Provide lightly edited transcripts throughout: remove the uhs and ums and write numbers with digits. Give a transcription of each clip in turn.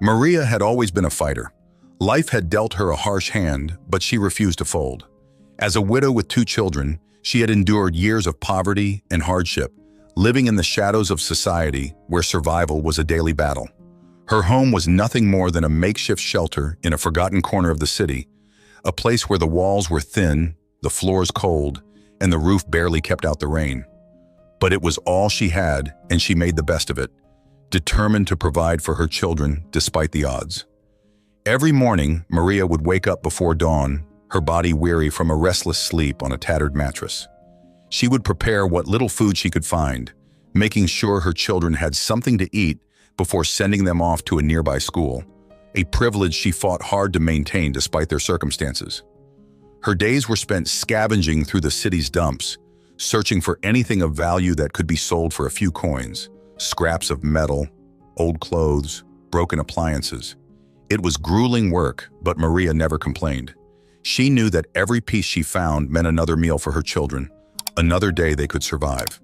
Maria had always been a fighter. Life had dealt her a harsh hand, but she refused to fold. As a widow with 2 children, she had endured years of poverty and hardship, living in the shadows of society where survival was a daily battle. Her home was nothing more than a makeshift shelter in a forgotten corner of the city, a place where the walls were thin, the floors cold, and the roof barely kept out the rain. But it was all she had, and she made the best of it, determined to provide for her children despite the odds. Every morning, Maria would wake up before dawn, her body weary from a restless sleep on a tattered mattress. She would prepare what little food she could find, making sure her children had something to eat before sending them off to a nearby school, a privilege she fought hard to maintain despite their circumstances. Her days were spent scavenging through the city's dumps, searching for anything of value that could be sold for a few coins, scraps of metal, old clothes, broken appliances. It was grueling work, but Maria never complained. She knew that every piece she found meant another meal for her children, another day they could survive.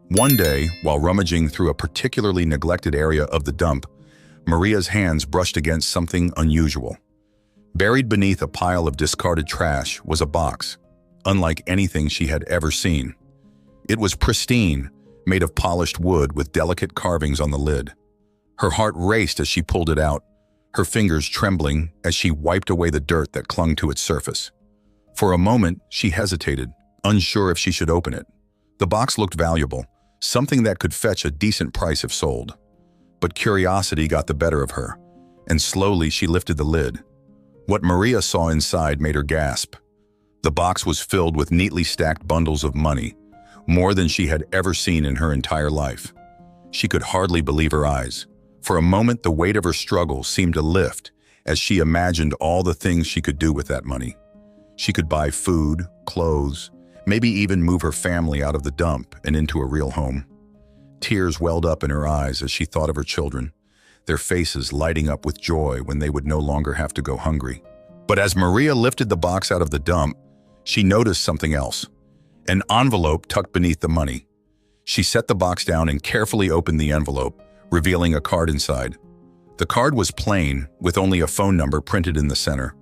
One day, while rummaging through a particularly neglected area of the dump, Maria's hands brushed against something unusual. Buried beneath a pile of discarded trash was a box, unlike anything she had ever seen. It was pristine, made of polished wood with delicate carvings on the lid. Her heart raced as she pulled it out, her fingers trembling as she wiped away the dirt that clung to its surface. For a moment, she hesitated, unsure if she should open it. The box looked valuable, something that could fetch a decent price if sold. But curiosity got the better of her, and slowly she lifted the lid. What Maria saw inside made her gasp. The box was filled with neatly stacked bundles of money, more than she had ever seen in her entire life. She could hardly believe her eyes. For a moment, the weight of her struggle seemed to lift as she imagined all the things she could do with that money. She could buy food, clothes, maybe even move her family out of the dump and into a real home. Tears welled up in her eyes as she thought of her children, their faces lighting up with joy when they would no longer have to go hungry. But as Maria lifted the box out of the dump, she noticed something else, an envelope tucked beneath the money. She set the box down and carefully opened the envelope, revealing a card inside. The card was plain, with only a phone number printed in the center.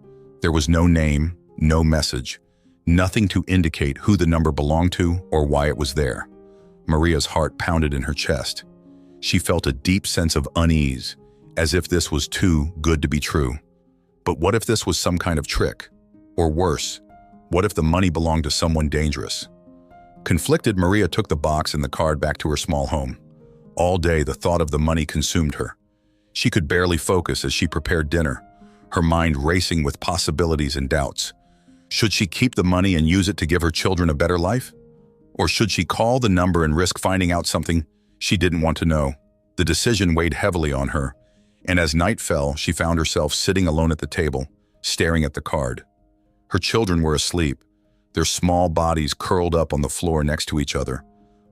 There was no name, no message, nothing to indicate who the number belonged to or why it was there. Maria's heart pounded in her chest. She felt a deep sense of unease, as if this was too good to be true. But what if this was some kind of trick? Or worse, what if the money belonged to someone dangerous? Conflicted, Maria took the box and the card back to her small home. All day, the thought of the money consumed her. She could barely focus as she prepared dinner, her mind racing with possibilities and doubts. Should she keep the money and use it to give her children a better life? Or should she call the number and risk finding out something she didn't want to know? The decision weighed heavily on her, and as night fell, she found herself sitting alone at the table, staring at the card. Her children were asleep, their small bodies curled up on the floor next to each other,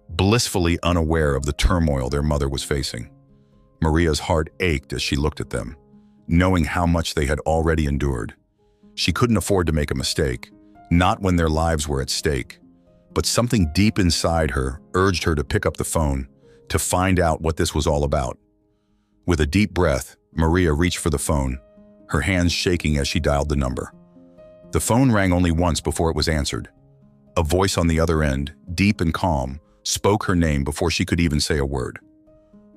blissfully unaware of the turmoil their mother was facing. Maria's heart ached as she looked at them, knowing how much they had already endured. She couldn't afford to make a mistake, not when their lives were at stake. But something deep inside her urged her to pick up the phone, to find out what this was all about. With a deep breath, Maria reached for the phone, her hands shaking as she dialed the number. The phone rang only once before it was answered. A voice on the other end, deep and calm, spoke her name before she could even say a word.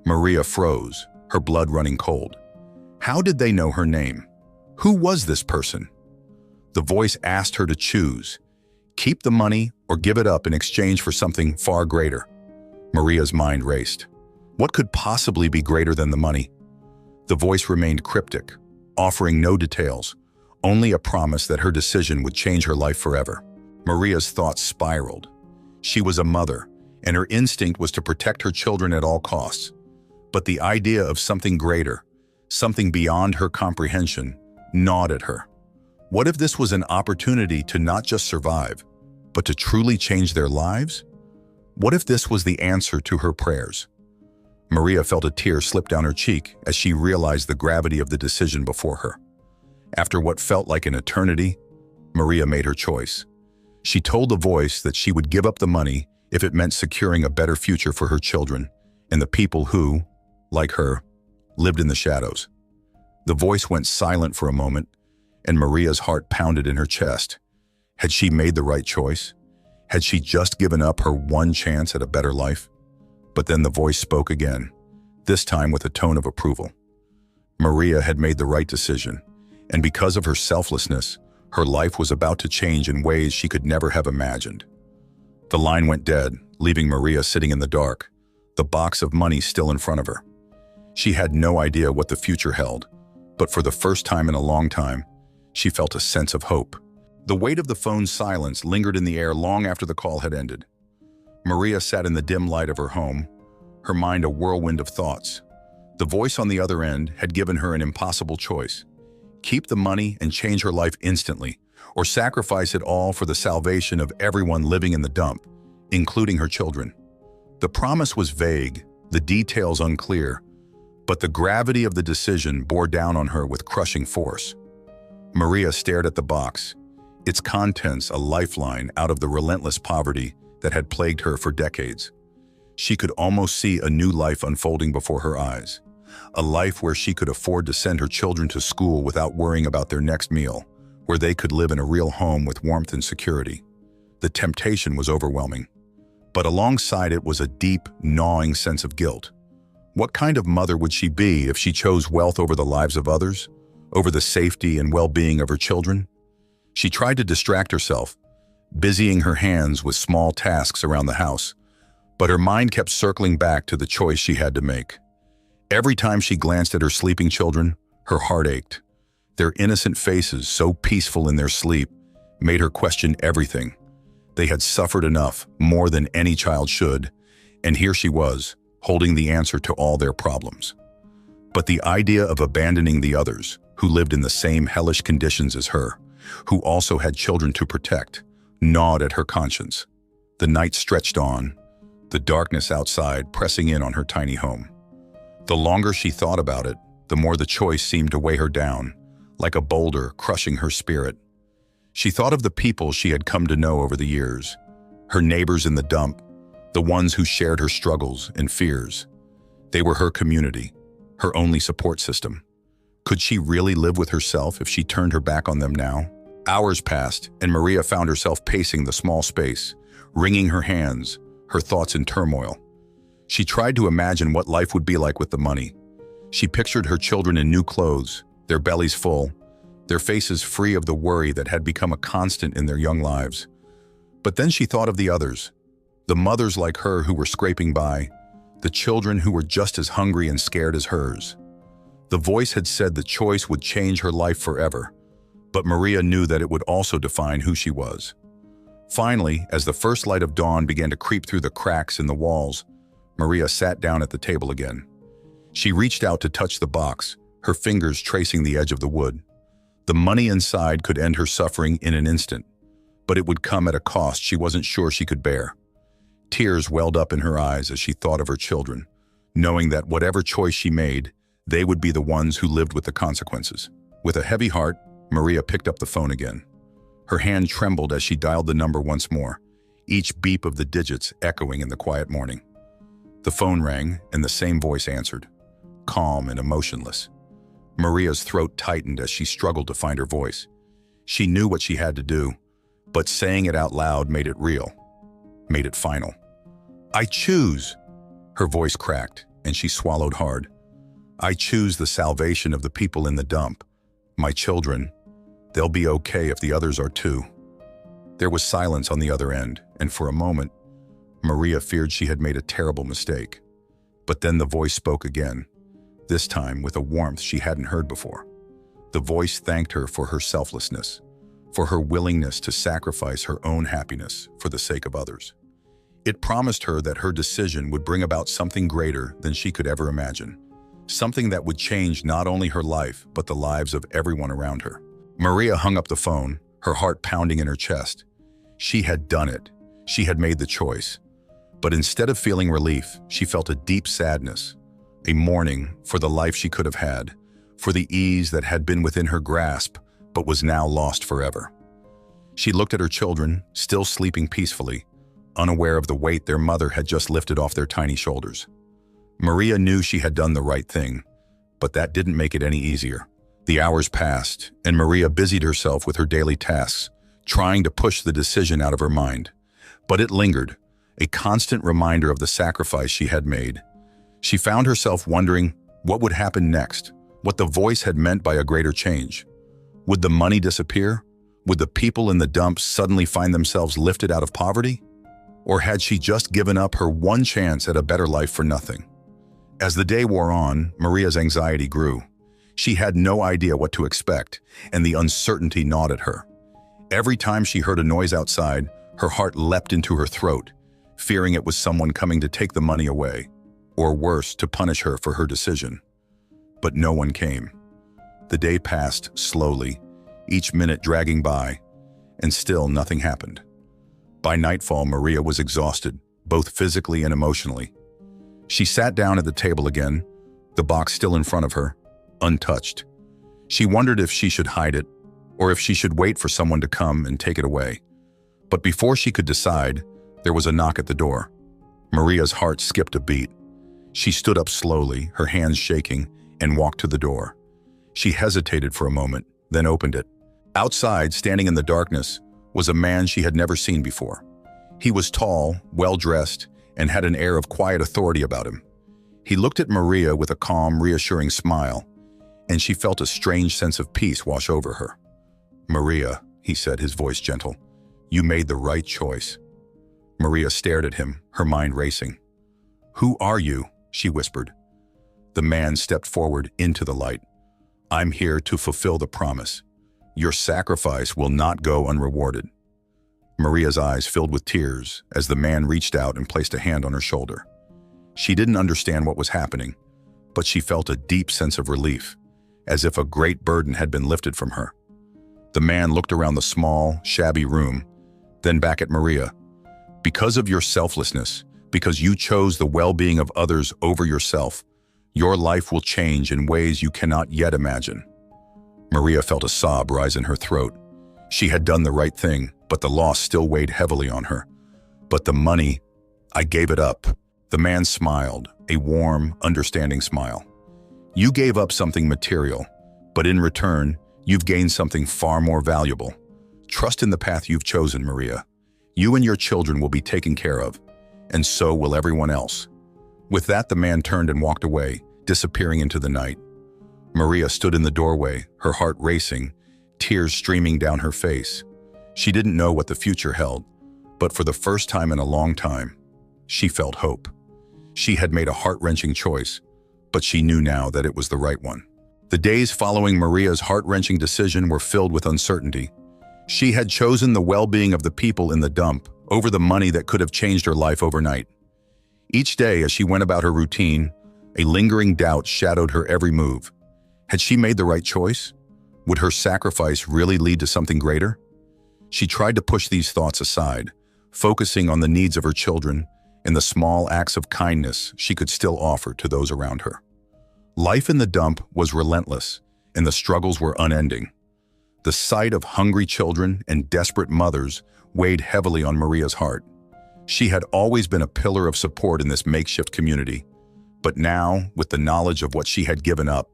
Maria froze, her blood running cold. How did they know her name? Who was this person? The voice asked her to choose, keep the money or give it up in exchange for something far greater. Maria's mind raced. What could possibly be greater than the money? The voice remained cryptic, offering no details, only a promise that her decision would change her life forever. Maria's thoughts spiraled. She was a mother, and her instinct was to protect her children at all costs. But the idea of something greater, something beyond her comprehension, gnawed at her. What if this was an opportunity to not just survive, but to truly change their lives? What if this was the answer to her prayers? Maria felt a tear slip down her cheek as she realized the gravity of the decision before her. After what felt like an eternity, Maria made her choice. She told the voice that she would give up the money if it meant securing a better future for her children and the people who, like her, lived in the shadows. The voice went silent for a moment, and Maria's heart pounded in her chest. Had she made the right choice? Had she just given up her one chance at a better life? But then the voice spoke again, this time with a tone of approval. Maria had made the right decision, and because of her selflessness, her life was about to change in ways she could never have imagined. The line went dead, leaving Maria sitting in the dark, the box of money still in front of her. She had no idea what the future held, but for the first time in a long time, she felt a sense of hope. The weight of the phone's silence lingered in the air long after the call had ended. Maria sat in the dim light of her home, her mind a whirlwind of thoughts. The voice on the other end had given her an impossible choice: keep the money and change her life instantly, or sacrifice it all for the salvation of everyone living in the dump, including her children. The promise was vague, the details unclear, but the gravity of the decision bore down on her with crushing force. Maria stared at the box, its contents a lifeline out of the relentless poverty that had plagued her for decades. She could almost see a new life unfolding before her eyes, a life where she could afford to send her children to school without worrying about their next meal, where they could live in a real home with warmth and security. The temptation was overwhelming, but alongside it was a deep, gnawing sense of guilt. What kind of mother would she be if she chose wealth over the lives of others, over the safety and well-being of her children? She tried to distract herself, busying her hands with small tasks around the house, but her mind kept circling back to the choice she had to make. Every time she glanced at her sleeping children, her heart ached. Their innocent faces, so peaceful in their sleep, made her question everything. They had suffered enough, more than any child should, and here she was, holding the answer to all their problems. But the idea of abandoning the others, who lived in the same hellish conditions as her, who also had children to protect, gnawed at her conscience. The night stretched on, the darkness outside pressing in on her tiny home. The longer she thought about it, the more the choice seemed to weigh her down, like a boulder crushing her spirit. She thought of the people she had come to know over the years, her neighbors in the dump, the ones who shared her struggles and fears. They were her community, her only support system. Could she really live with herself if she turned her back on them now? Hours passed, and Maria found herself pacing the small space, wringing her hands, her thoughts in turmoil. She tried to imagine what life would be like with the money. She pictured her children in new clothes, their bellies full, their faces free of the worry that had become a constant in their young lives. But then she thought of the others, the mothers like her who were scraping by, the children who were just as hungry and scared as hers. The voice had said the choice would change her life forever, but Maria knew that it would also define who she was. Finally, as the first light of dawn began to creep through the cracks in the walls, Maria sat down at the table again. She reached out to touch the box, her fingers tracing the edge of the wood. The money inside could end her suffering in an instant, but it would come at a cost she wasn't sure she could bear. Tears welled up in her eyes as she thought of her children, knowing that whatever choice she made, they would be the ones who lived with the consequences. With a heavy heart, Maria picked up the phone again. Her hand trembled as she dialed the number once more, each beep of the digits echoing in the quiet morning. The phone rang, and the same voice answered, calm and emotionless. Maria's throat tightened as she struggled to find her voice. She knew what she had to do, but saying it out loud made it real, made it final. I choose. Her voice cracked, and she swallowed hard. I choose the salvation of the people in the dump. My children. They'll be okay if the others are too. There was silence on the other end, and for a moment, Maria feared she had made a terrible mistake. But then the voice spoke again, this time with a warmth she hadn't heard before. The voice thanked her for her selflessness, for her willingness to sacrifice her own happiness for the sake of others. It promised her that her decision would bring about something greater than she could ever imagine, something that would change not only her life, but the lives of everyone around her. Maria hung up the phone, her heart pounding in her chest. She had done it. She had made the choice. But instead of feeling relief, she felt a deep sadness, a mourning for the life she could have had, for the ease that had been within her grasp, but was now lost forever. She looked at her children, still sleeping peacefully, unaware of the weight their mother had just lifted off their tiny shoulders. Maria knew she had done the right thing, but that didn't make it any easier. The hours passed, and Maria busied herself with her daily tasks, trying to push the decision out of her mind. But it lingered, a constant reminder of the sacrifice she had made. She found herself wondering what would happen next, what the voice had meant by a greater change. Would the money disappear? Would the people in the dump suddenly find themselves lifted out of poverty? Or had she just given up her one chance at a better life for nothing? As the day wore on, Maria's anxiety grew. She had no idea what to expect, and the uncertainty gnawed at her. Every time she heard a noise outside, her heart leapt into her throat, fearing it was someone coming to take the money away, or worse, to punish her for her decision. But no one came. The day passed slowly, each minute dragging by, and still nothing happened. By nightfall, Maria was exhausted, both physically and emotionally. She sat down at the table again, the box still in front of her, untouched. She wondered if she should hide it, or if she should wait for someone to come and take it away. But before she could decide, there was a knock at the door. Maria's heart skipped a beat. She stood up slowly, her hands shaking, and walked to the door. She hesitated for a moment, then opened it. Outside, standing in the darkness, was a man she had never seen before. He was tall, well-dressed, and had an air of quiet authority about him. He looked at Maria with a calm, reassuring smile, and she felt a strange sense of peace wash over her. "Maria," he said, his voice gentle, "you made the right choice." Maria stared at him, her mind racing. "Who are you?" she whispered. The man stepped forward into the light. "I'm here to fulfill the promise. Your sacrifice will not go unrewarded." Maria's eyes filled with tears as the man reached out and placed a hand on her shoulder. She didn't understand what was happening, but she felt a deep sense of relief, as if a great burden had been lifted from her. The man looked around the small, shabby room, then back at Maria. "Because of your selflessness, because you chose the well-being of others over yourself, your life will change in ways you cannot yet imagine." Maria felt a sob rise in her throat. She had done the right thing, but the loss still weighed heavily on her. "But the money, I gave it up." The man smiled, a warm, understanding smile. "You gave up something material, but in return, you've gained something far more valuable. Trust in the path you've chosen, Maria. You and your children will be taken care of, and so will everyone else." With that, the man turned and walked away, disappearing into the night. Maria stood in the doorway, her heart racing, tears streaming down her face. She didn't know what the future held, but for the first time in a long time, she felt hope. She had made a heart-wrenching choice, but she knew now that it was the right one. The days following Maria's heart-wrenching decision were filled with uncertainty. She had chosen the well-being of the people in the dump over the money that could have changed her life overnight. Each day, as she went about her routine, a lingering doubt shadowed her every move. Had she made the right choice? Would her sacrifice really lead to something greater? She tried to push these thoughts aside, focusing on the needs of her children and the small acts of kindness she could still offer to those around her. Life in the dump was relentless, and the struggles were unending. The sight of hungry children and desperate mothers weighed heavily on Maria's heart. She had always been a pillar of support in this makeshift community, but now, with the knowledge of what she had given up,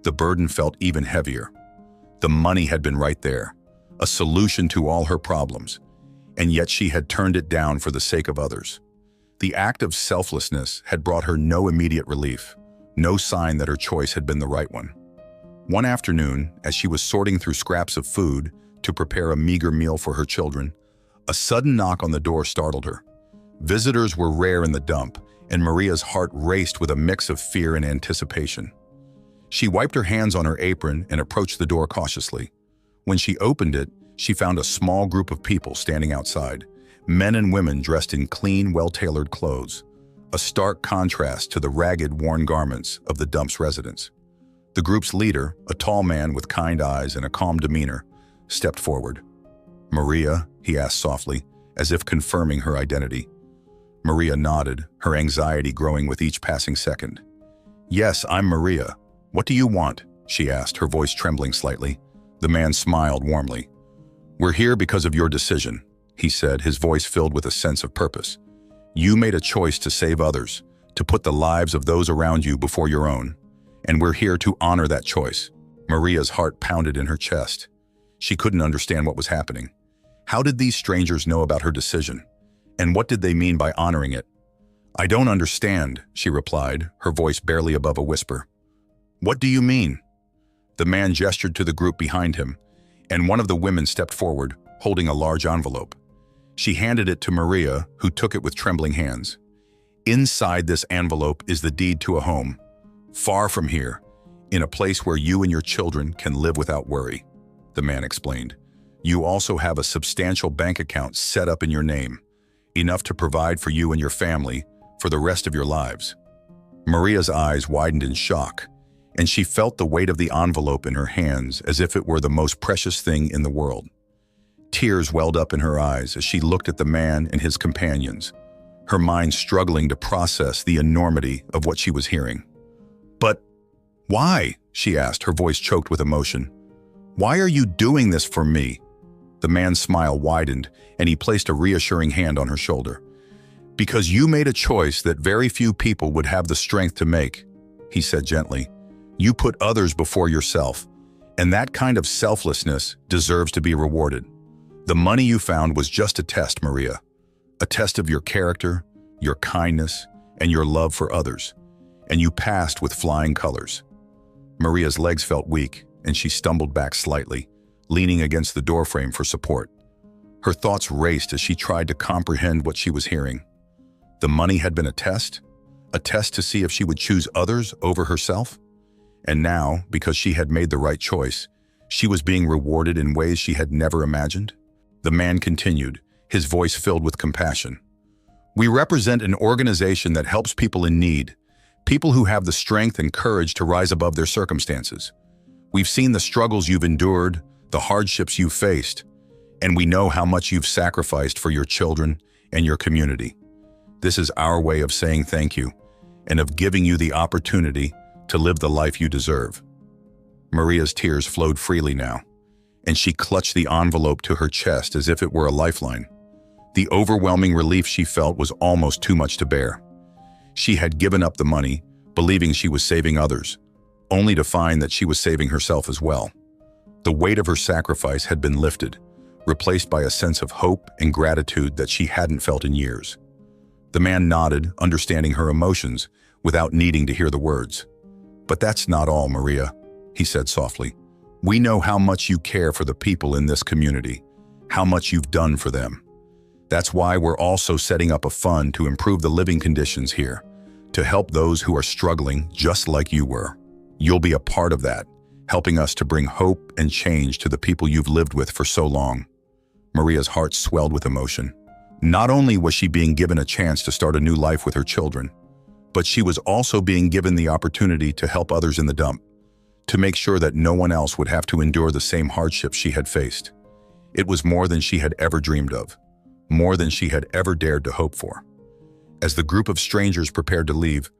the burden felt even heavier. The money had been right there, a solution to all her problems, and yet she had turned it down for the sake of others. The act of selflessness had brought her no immediate relief, no sign that her choice had been the right one. One afternoon, as she was sorting through scraps of food to prepare a meager meal for her children, a sudden knock on the door startled her. Visitors were rare in the dump, and Maria's heart raced with a mix of fear and anticipation. She wiped her hands on her apron and approached the door cautiously. When she opened it, she found a small group of people standing outside, men and women dressed in clean, well-tailored clothes, a stark contrast to the ragged, worn garments of the dump's residents. The group's leader, a tall man with kind eyes and a calm demeanor, stepped forward. "Maria?" he asked softly, as if confirming her identity. Maria nodded, her anxiety growing with each passing second. "Yes, I'm Maria. What do you want?" she asked, her voice trembling slightly. The man smiled warmly. "We're here because of your decision," he said, his voice filled with a sense of purpose. "You made a choice to save others, to put the lives of those around you before your own, and we're here to honor that choice. Maria's heart pounded in her chest. She couldn't understand what was happening. How did these strangers know about her decision? And what did they mean by honoring it? "I don't understand," she replied, her voice barely above a whisper. "What do you mean?" The man gestured to the group behind him, and one of the women stepped forward, holding a large envelope. She handed it to Maria, who took it with trembling hands. "Inside this envelope is the deed to a home, far from here, in a place where you and your children can live without worry," the man explained. "You also have a substantial bank account set up in your name, enough to provide for you and your family for the rest of your lives." Maria's eyes widened in shock, and she felt the weight of the envelope in her hands as if it were the most precious thing in the world. Tears welled up in her eyes as she looked at the man and his companions, her mind struggling to process the enormity of what she was hearing. "But why?" she asked, her voice choked with emotion. "Why are you doing this for me?" The man's smile widened, and he placed a reassuring hand on her shoulder. "Because you made a choice that very few people would have the strength to make," he said gently. "You put others before yourself, and that kind of selflessness deserves to be rewarded. The money you found was just a test, Maria. A test of your character, your kindness, and your love for others. And you passed with flying colors." Maria's legs felt weak, and she stumbled back slightly, leaning against the doorframe for support. Her thoughts raced as she tried to comprehend what she was hearing. The money had been a test to see if she would choose others over herself. And now, because she had made the right choice, she was being rewarded in ways she had never imagined. The man continued, his voice filled with compassion. "We represent an organization that helps people in need, people who have the strength and courage to rise above their circumstances. We've seen the struggles you've endured, the hardships you've faced, and we know how much you've sacrificed for your children and your community. This is our way of saying thank you and of giving you the opportunity to live the life you deserve." Maria's tears flowed freely now, and she clutched the envelope to her chest as if it were a lifeline. The overwhelming relief she felt was almost too much to bear. She had given up the money, believing she was saving others, only to find that she was saving herself as well. The weight of her sacrifice had been lifted, replaced by a sense of hope and gratitude that she hadn't felt in years. The man nodded, understanding her emotions, without needing to hear the words. "But that's not all, Maria," he said softly. "We know how much you care for the people in this community, how much you've done for them. That's why we're also setting up a fund to improve the living conditions here, to help those who are struggling just like you were. You'll be a part of that, helping us to bring hope and change to the people you've lived with for so long." Maria's heart swelled with emotion. Not only was she being given a chance to start a new life with her children, but she was also being given the opportunity to help others in the dump, to make sure that no one else would have to endure the same hardships she had faced. It was more than she had ever dreamed of, more than she had ever dared to hope for. As the group of strangers prepared to leave,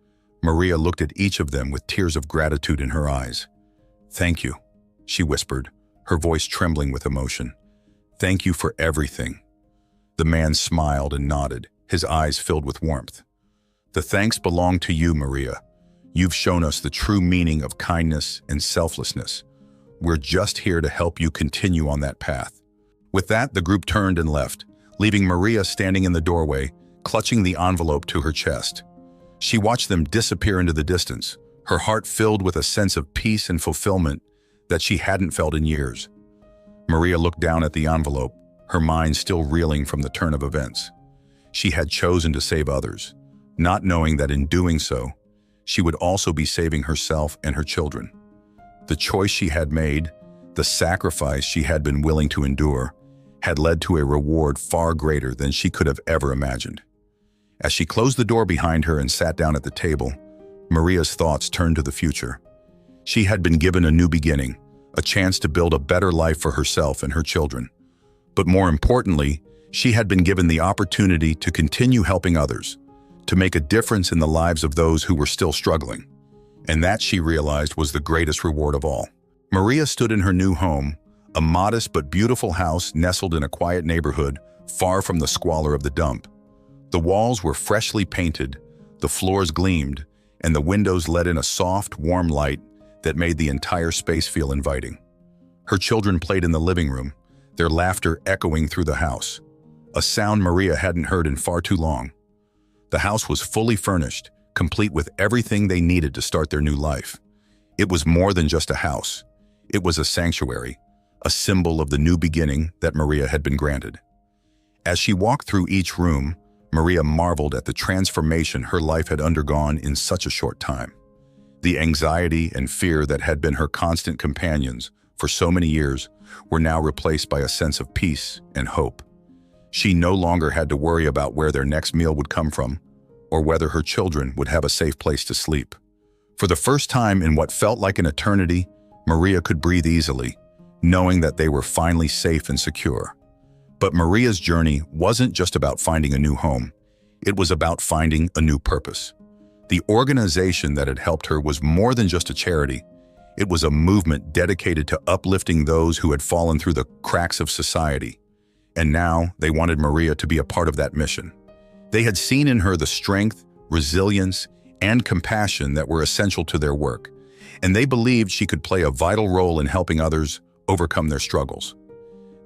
Maria looked at each of them with tears of gratitude in her eyes. "Thank you," she whispered, her voice trembling with emotion. "Thank you for everything." The man smiled and nodded, his eyes filled with warmth. "The thanks belong to you, Maria. You've shown us the true meaning of kindness and selflessness. We're just here to help you continue on that path." With that, the group turned and left, leaving Maria standing in the doorway, clutching the envelope to her chest. She watched them disappear into the distance, her heart filled with a sense of peace and fulfillment that she hadn't felt in years. Maria looked down at the envelope, her mind still reeling from the turn of events. She had chosen to save others, not knowing that in doing so, she would also be saving herself and her children. The choice she had made, the sacrifice she had been willing to endure, had led to a reward far greater than she could have ever imagined. As she closed the door behind her and sat down at the table, Maria's thoughts turned to the future. She had been given a new beginning, a chance to build a better life for herself and her children. But more importantly, she had been given the opportunity to continue helping others, to make a difference in the lives of those who were still struggling. And that, she realized, was the greatest reward of all. Maria stood in her new home, a modest but beautiful house nestled in a quiet neighborhood, far from the squalor of the dump. The walls were freshly painted, the floors gleamed, and the windows let in a soft, warm light that made the entire space feel inviting. Her children played in the living room, their laughter echoing through the house, a sound Maria hadn't heard in far too long. The house was fully furnished, complete with everything they needed to start their new life. It was more than just a house. It was a sanctuary, a symbol of the new beginning that Maria had been granted. As she walked through each room, Maria marveled at the transformation her life had undergone in such a short time. The anxiety and fear that had been her constant companions for so many years were now replaced by a sense of peace and hope. She no longer had to worry about where their next meal would come from or whether her children would have a safe place to sleep. For the first time in what felt like an eternity, Maria could breathe easily, knowing that they were finally safe and secure. But Maria's journey wasn't just about finding a new home. It was about finding a new purpose. The organization that had helped her was more than just a charity. It was a movement dedicated to uplifting those who had fallen through the cracks of society. And now they wanted Maria to be a part of that mission. They had seen in her the strength, resilience, and compassion that were essential to their work, and they believed she could play a vital role in helping others overcome their struggles.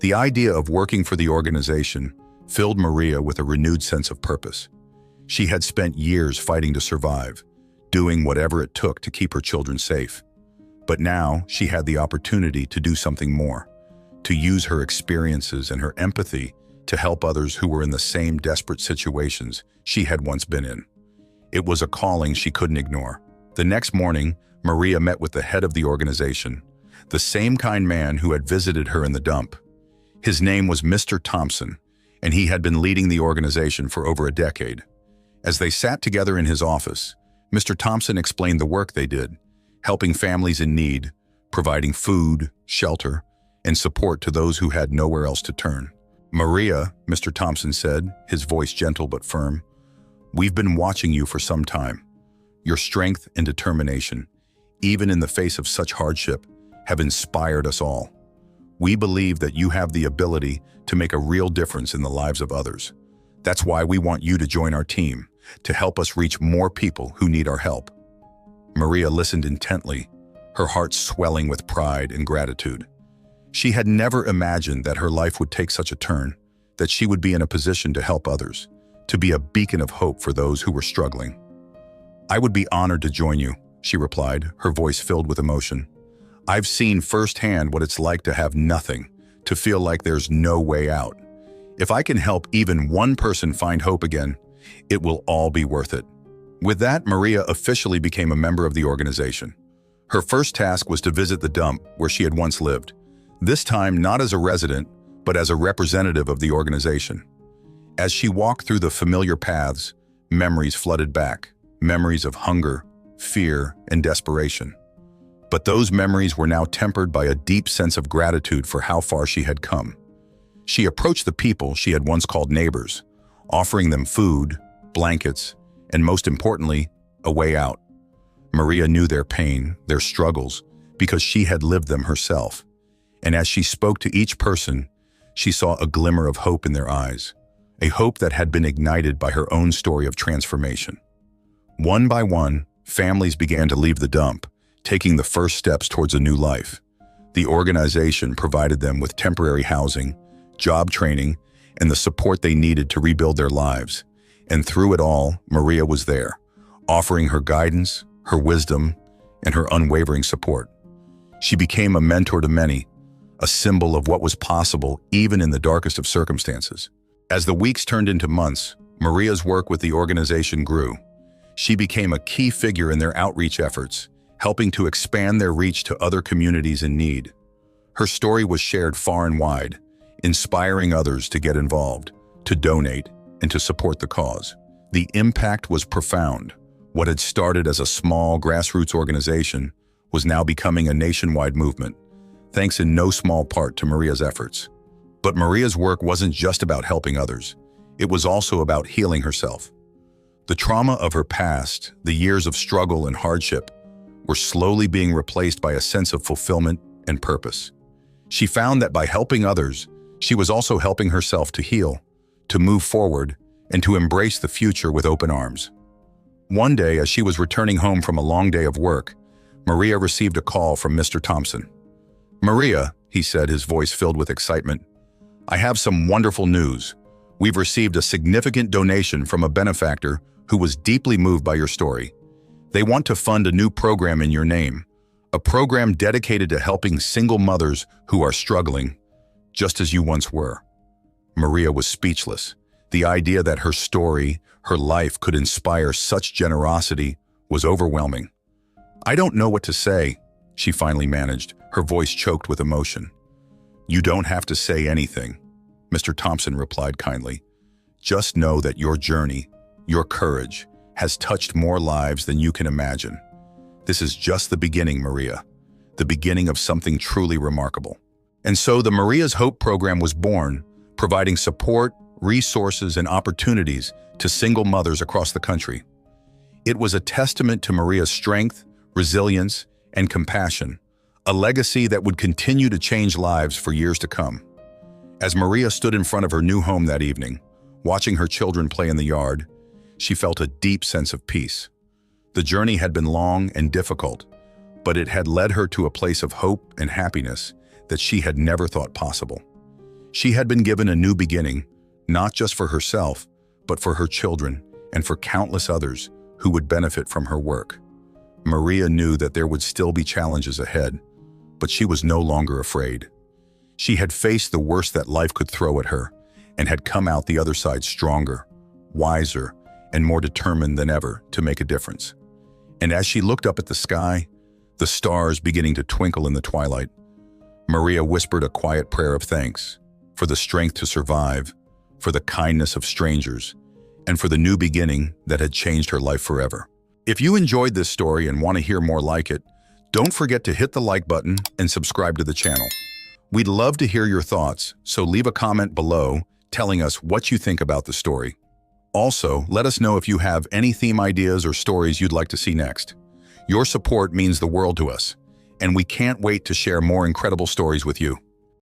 The idea of working for the organization filled Maria with a renewed sense of purpose. She had spent years fighting to survive, doing whatever it took to keep her children safe. But now she had the opportunity to do something more, to use her experiences and her empathy to help others who were in the same desperate situations she had once been in. It was a calling she couldn't ignore. The next morning, Maria met with the head of the organization, the same kind man who had visited her in the dump. His name was Mr. Thompson, and he had been leading the organization for over a decade. As they sat together in his office, Mr. Thompson explained the work they did, helping families in need, providing food, shelter, and support to those who had nowhere else to turn. "Maria," Mr. Thompson said, his voice gentle but firm, "we've been watching you for some time. Your strength and determination, even in the face of such hardship, have inspired us all. We believe that you have the ability to make a real difference in the lives of others. That's why we want you to join our team, to help us reach more people who need our help." Maria listened intently, her heart swelling with pride and gratitude. She had never imagined that her life would take such a turn, that she would be in a position to help others, to be a beacon of hope for those who were struggling. "I would be honored to join you," she replied, her voice filled with emotion. "I've seen firsthand what it's like to have nothing, to feel like there's no way out. If I can help even one person find hope again, it will all be worth it." With that, Maria officially became a member of the organization. Her first task was to visit the dump where she had once lived, this time not as a resident, but as a representative of the organization. As she walked through the familiar paths, memories flooded back, memories of hunger, fear, and desperation. But those memories were now tempered by a deep sense of gratitude for how far she had come. She approached the people she had once called neighbors, offering them food, blankets, and most importantly, a way out. Maria knew their pain, their struggles, because she had lived them herself. And as she spoke to each person, she saw a glimmer of hope in their eyes, a hope that had been ignited by her own story of transformation. One by one, families began to leave the dump, taking the first steps towards a new life. The organization provided them with temporary housing, job training, and the support they needed to rebuild their lives. And through it all, Maria was there, offering her guidance, her wisdom, and her unwavering support. She became a mentor to many, a symbol of what was possible even in the darkest of circumstances. As the weeks turned into months, Maria's work with the organization grew. She became a key figure in their outreach efforts, helping to expand their reach to other communities in need. Her story was shared far and wide, inspiring others to get involved, to donate, and to support the cause. The impact was profound. What had started as a small grassroots organization was now becoming a nationwide movement, thanks in no small part to Maria's efforts. But Maria's work wasn't just about helping others. It was also about healing herself. The trauma of her past, the years of struggle and hardship, were slowly being replaced by a sense of fulfillment and purpose. She found that by helping others, she was also helping herself to heal, to move forward, and to embrace the future with open arms. One day, as she was returning home from a long day of work, Maria received a call from Mr. Thompson. "Maria," he said, his voice filled with excitement, "I have some wonderful news. We've received a significant donation from a benefactor who was deeply moved by your story. They want to fund a new program in your name, a program dedicated to helping single mothers who are struggling, just as you once were." Maria was speechless. The idea that her story, her life, could inspire such generosity was overwhelming. "I don't know what to say," she finally managed, her voice choked with emotion. "You don't have to say anything," Mr. Thompson replied kindly. "Just know that your journey, your courage, has touched more lives than you can imagine. This is just the beginning, Maria, the beginning of something truly remarkable." And so the Maria's Hope program was born, providing support, resources, and opportunities to single mothers across the country. It was a testament to Maria's strength, resilience, and compassion, a legacy that would continue to change lives for years to come. As Maria stood in front of her new home that evening, watching her children play in the yard, she felt a deep sense of peace. The journey had been long and difficult, but it had led her to a place of hope and happiness that she had never thought possible. She had been given a new beginning, not just for herself, but for her children and for countless others who would benefit from her work. Maria knew that there would still be challenges ahead, but she was no longer afraid. She had faced the worst that life could throw at her and had come out the other side stronger, wiser, and more determined than ever to make a difference. And as she looked up at the sky, the stars beginning to twinkle in the twilight, Maria whispered a quiet prayer of thanks for the strength to survive, for the kindness of strangers, and for the new beginning that had changed her life forever. If you enjoyed this story and want to hear more like it, don't forget to hit the like button and subscribe to the channel. We'd love to hear your thoughts, so leave a comment below telling us what you think about the story. Also, let us know if you have any theme ideas or stories you'd like to see next. Your support means the world to us, and we can't wait to share more incredible stories with you.